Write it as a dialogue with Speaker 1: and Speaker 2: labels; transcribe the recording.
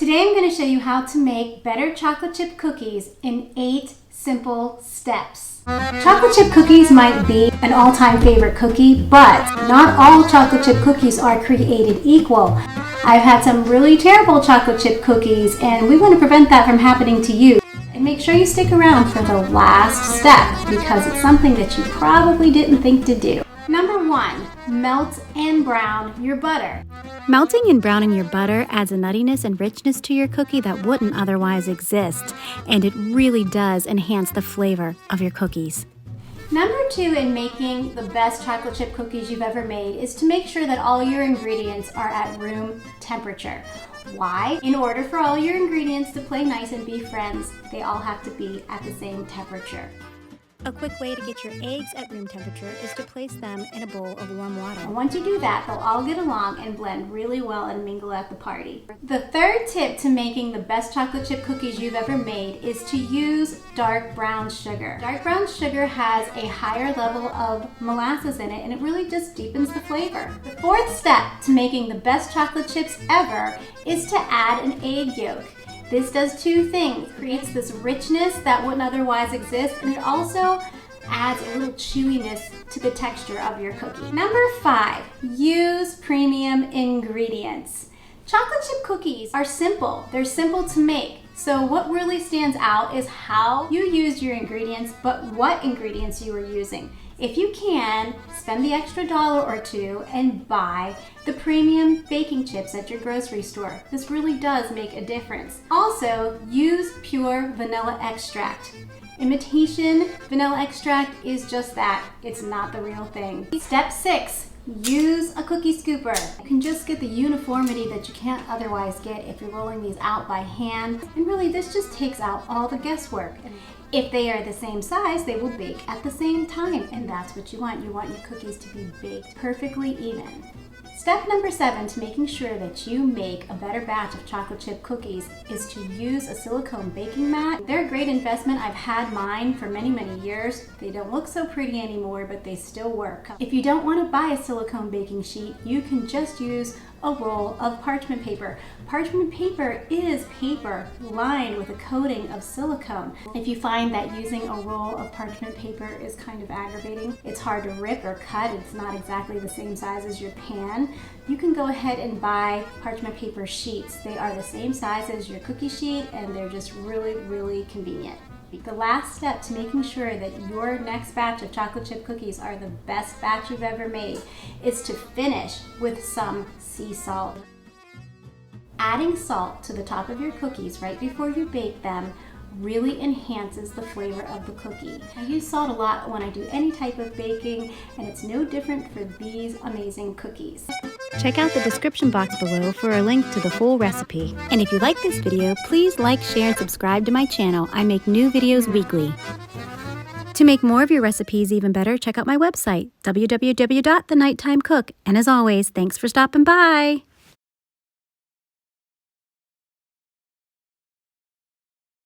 Speaker 1: Today I'm going to show you how to make better chocolate chip cookies in 8 simple steps. Chocolate chip cookies might be an all-time favorite cookie, but not all chocolate chip cookies are created equal. I've had some really terrible chocolate chip cookies, and we want to prevent that from happening to you. And make sure you stick around for the last step because it's something that you probably didn't think to do. Number 1, melt and brown your butter.
Speaker 2: Melting and browning your butter adds a nuttiness and richness to your cookie that wouldn't otherwise exist, and it really does enhance the flavor of your cookies.
Speaker 1: Number 2 in making the best chocolate chip cookies you've ever made is to make sure that all your ingredients are at room temperature. Why? In order for all your ingredients to play nice and be friends, they all have to be at the same temperature.
Speaker 2: A quick way to get your eggs at room temperature is to place them in a bowl of warm water.
Speaker 1: And once you do that, they'll all get along and blend really well and mingle at the party. The third tip to making the best chocolate chip cookies you've ever made is to use dark brown sugar. Dark brown sugar has a higher level of molasses in it, and it really just deepens the flavor. The fourth step to making the best chocolate chips ever is to add an egg yolk. This does 2 things. It creates this richness that wouldn't otherwise exist, and it also adds a little chewiness to the texture of your cookie. Number 5, use premium ingredients. Chocolate chip cookies are simple. They're simple to make. So what really stands out is how you used your ingredients, but what ingredients you were using. If you can, spend the extra $1 or $2 and buy the premium baking chips at your grocery store. This really does make a difference. Also, use pure vanilla extract. Imitation vanilla extract is just that. It's not the real thing. Step 6. Use a cookie scooper. You can just get the uniformity that you can't otherwise get if you're rolling these out by hand. And really, this just takes out all the guesswork. If they are the same size, they will bake at the same time, and that's what you want. You want your cookies to be baked perfectly even. Step number 7 to making sure that you make a better batch of chocolate chip cookies is to use a silicone baking mat. They're a great investment. I've had mine for many, many years. They don't look so pretty anymore, but they still work. If you don't want to buy a silicone baking sheet, you can just use a roll of parchment paper. Parchment paper is paper lined with a coating of silicone. If you find that using a roll of parchment paper is kind of aggravating, it's hard to rip or cut, it's not exactly the same size as your pan, you can go ahead and buy parchment paper sheets. They are the same size as your cookie sheet, and they're just really, really convenient. The last step to making sure that your next batch of chocolate chip cookies are the best batch you've ever made is to finish with some sea salt. Adding salt to the top of your cookies right before you bake them really enhances the flavor of the cookie. I use salt a lot when I do any type of baking, and it's no different for these amazing cookies.
Speaker 2: Check out the description box below for a link to the full recipe. And if you like this video, please like, share, and subscribe to my channel. I make new videos weekly. To make more of your recipes even better, check out my website, www.thenighttimecook. And as always, thanks for stopping by.